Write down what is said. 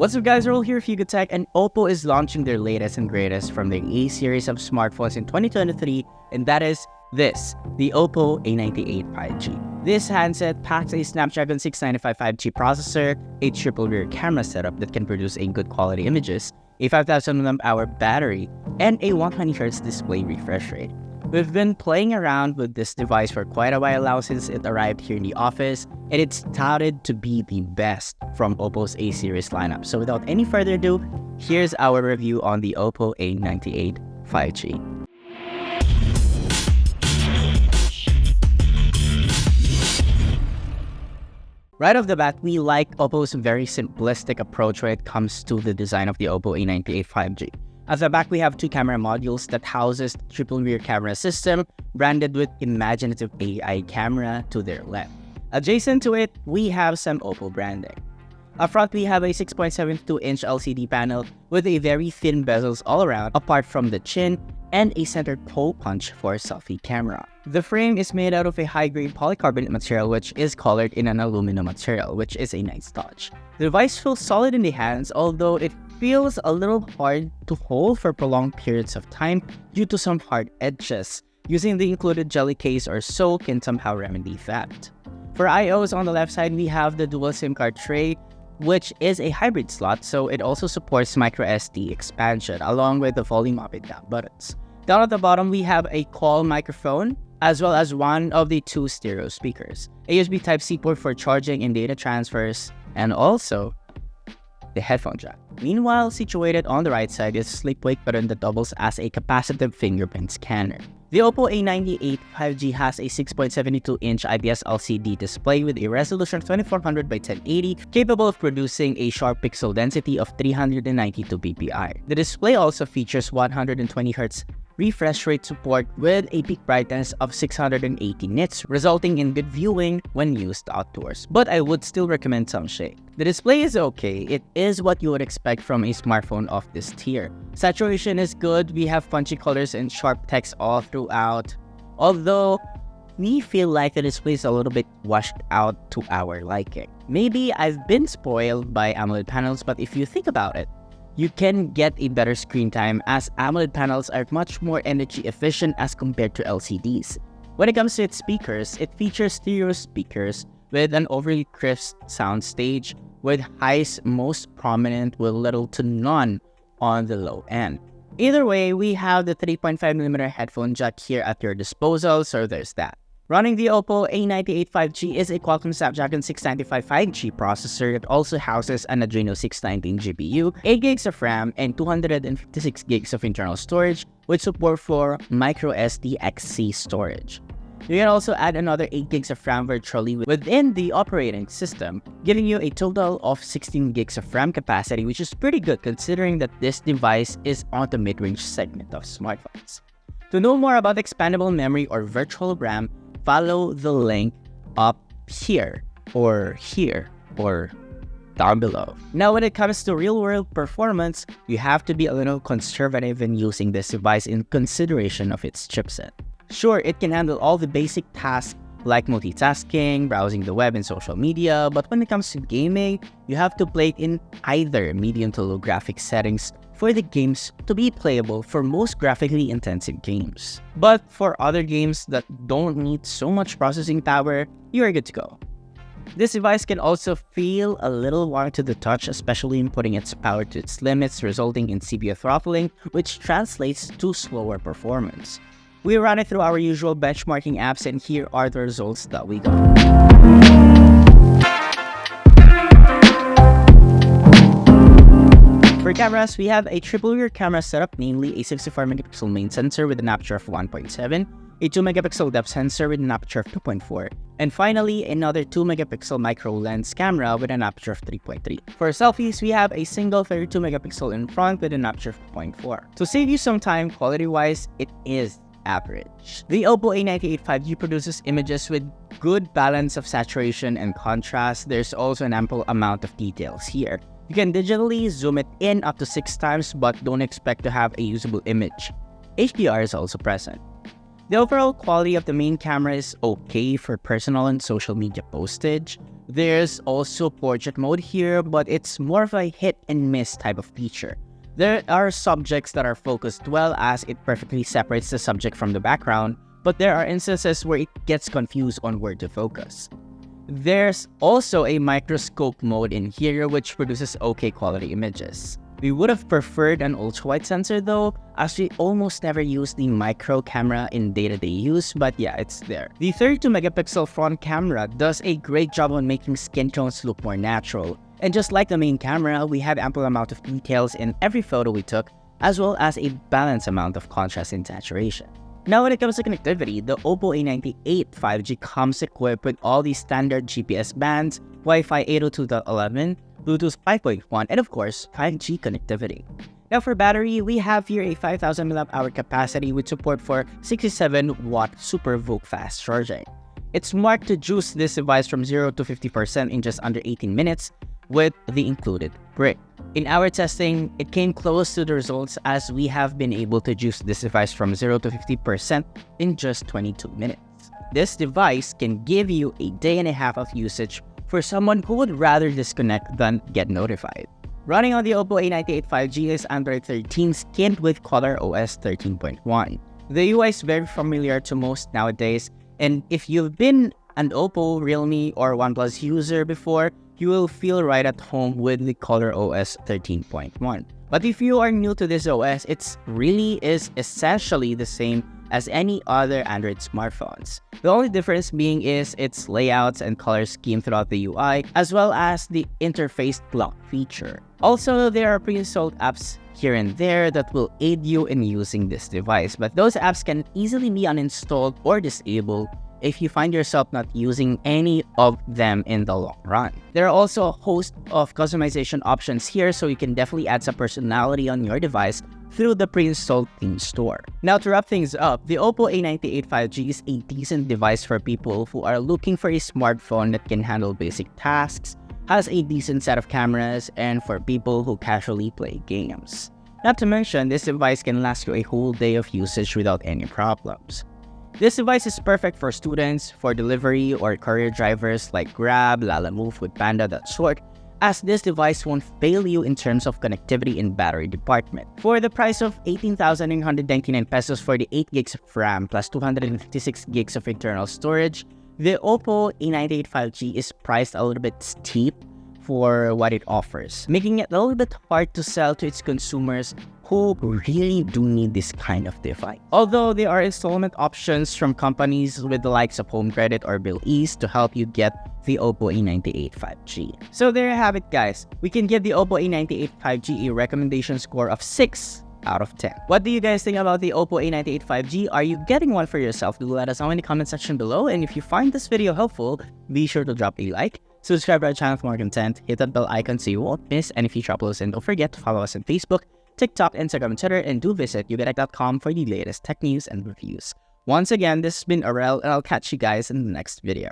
What's up guys, Earl here with Hugo Tech, and OPPO is launching their latest and greatest from their A series of smartphones in 2023, and that is this, the OPPO A98 5G. This handset packs a Snapdragon 695 5G processor, a triple rear camera setup that can produce a good quality images, a 5000 mAh battery, and a 120Hz display refresh rate. We've been playing around with this device for quite a while now since it arrived here in the office, and it's touted to be the best from OPPO's A series lineup. So without any further ado, here's our review on the OPPO A98 5G. Right off the bat, we like OPPO's very simplistic approach when it comes to the design of the OPPO A98 5G. At the back, we have two camera modules that houses the triple rear camera system, branded with imaginative AI camera to their left. Adjacent to it, we have some OPPO branding. Up front, we have a 6.72-inch LCD panel with a very thin bezels all around, apart from the chin, and a center hole punch for a selfie camera. The frame is made out of a high-grade polycarbonate material which is colored in an aluminum material, which is a nice touch. The device feels solid in the hands, although it feels a little hard to hold for prolonged periods of time due to some hard edges. Using the included jelly case or so can somehow remedy that. For I/Os on the left side, we have the dual SIM card tray, which is a hybrid slot, so it also supports microSD expansion along with the volume up and down buttons. Down at the bottom, we have a call microphone as well as one of the two stereo speakers, a USB Type-C port for charging and data transfers, and also the headphone jack. Meanwhile, situated on the right side is a sleep-wake button that doubles as a capacitive fingerprint scanner. The OPPO A98 5G has a 6.72-inch IPS LCD display with a resolution of 2400 by 1080, capable of producing a sharp pixel density of 392 ppi. The display also features 120Hz refresh rate support with a peak brightness of 680 nits, resulting in good viewing when used outdoors. But I would still recommend some shade. The display is okay. It is what you would expect from a smartphone of this tier. Saturation is good. We have punchy colors and sharp text all throughout. Although, we feel like the display is a little bit washed out to our liking. Maybe I've been spoiled by AMOLED panels, but if you think about it, you can get a better screen time as AMOLED panels are much more energy efficient as compared to LCDs. When it comes to its speakers, it features stereo speakers with an overly crisp sound stage, with highs most prominent with little to none on the low end. Either way, we have the 3.5mm headphone jack here at your disposal, so there's that. Running the OPPO A98 5G is a Qualcomm Snapdragon 695 5G processor that also houses an Adreno 619 GPU, 8GB of RAM, and 256GB of internal storage with support for microSD XC storage. You can also add another 8GB of RAM virtually within the operating system, giving you a total of 16GB of RAM capacity, which is pretty good considering that this device is on the mid-range segment of smartphones. To know more about expandable memory or virtual RAM, follow the link up here or down below. Now, when it comes to real-world performance, you have to be a little conservative in using this device in consideration of its chipset. Sure, it can handle all the basic tasks like multitasking, browsing the web and social media, but when it comes to gaming, you have to play it in either medium to low graphics settings for the games to be playable for most graphically intensive games. But for other games that don't need so much processing power, you are good to go. This device can also feel a little warm to the touch, especially in putting its power to its limits, resulting in CPU throttling, which translates to slower performance. We ran it through our usual benchmarking apps, and here are the results that we got. For cameras, we have a triple rear camera setup, namely a 64MP main sensor with an aperture of 1.7, a 2MP depth sensor with an aperture of 2.4, and finally, another 2MP micro lens camera with an aperture of 3.3. For selfies, we have a single 32MP in front with an aperture of 2.4. To save you some time, quality-wise, it is average. The OPPO A98 5G produces images with good balance of saturation and contrast. There's also an ample amount of details here. You can digitally zoom it in up to 6 times, but don't expect to have a usable image. HDR is also present. The overall quality of the main camera is okay for personal and social media postage. There's also portrait mode here, but it's more of a hit and miss type of feature. There are subjects that are focused well as it perfectly separates the subject from the background, but there are instances where it gets confused on where to focus. There's also a microscope mode in here which produces okay quality images. We would have preferred an ultra-wide sensor though, as we almost never use the micro camera in day-to-day use, but yeah, it's there. The 32-megapixel front camera does a great job on making skin tones look more natural. And just like the main camera, we have ample amount of details in every photo we took, as well as a balanced amount of contrast and saturation. Now when it comes to connectivity, the OPPO A98 5G comes equipped with all the standard GPS bands, Wi-Fi 802.11, Bluetooth 5.1, and of course, 5G connectivity. Now for battery, we have here a 5000 mAh capacity with support for 67-watt Super VOOC fast charging. It's marked to juice this device from 0 to 50% in just under 18 minutes with the included brick. In our testing, it came close to the results as we have been able to juice this device from 0 to 50% in just 22 minutes. This device can give you a day and a half of usage for someone who would rather disconnect than get notified. Running on the OPPO A98 5G is Android 13 skinned with ColorOS 13.1. The UI is very familiar to most nowadays, and if you've been an OPPO, Realme, or OnePlus user before, you will feel right at home with the ColorOS 13.1. But if you are new to this OS, it really is essentially the same as any other Android smartphones. The only difference being is its layouts and color scheme throughout the UI, as well as the interface lock feature. Also, there are pre-installed apps here and there that will aid you in using this device, but those apps can easily be uninstalled or disabled if you find yourself not using any of them in the long run. There are also a host of customization options here, so you can definitely add some personality on your device through the pre-installed theme store. Now to wrap things up, the OPPO A98 5G is a decent device for people who are looking for a smartphone that can handle basic tasks, has a decent set of cameras, and for people who casually play games. Not to mention, this device can last you a whole day of usage without any problems. This device is perfect for students, for delivery, or courier drivers like Grab, Lalamove with Panda, that sort, as this device won't fail you in terms of connectivity and battery department. For the price of 18,999 pesos for the 8 gigs of RAM plus 256 gigs of internal storage, the OPPO A98 5G is priced a little bit steep for what it offers, making it a little bit hard to sell to its consumers who really do need this kind of device. Although there are installment options from companies with the likes of Home Credit or Bill Ease to help you get the OPPO A98 5G. So there you have it, guys. We can give the OPPO A98 5G a recommendation score of 6 out of 10. What do you guys think about the OPPO A98 5G? Are you getting one for yourself? Do let us know in the comment section below. And if you find this video helpful, be sure to drop a like, subscribe to our channel for more content, hit that bell icon so you won't miss any future uploads, and don't forget to follow us on Facebook, TikTok, Instagram, and Twitter, and do visit ugetech.com for the latest tech news and reviews. Once again, this has been Arel, and I'll catch you guys in the next video.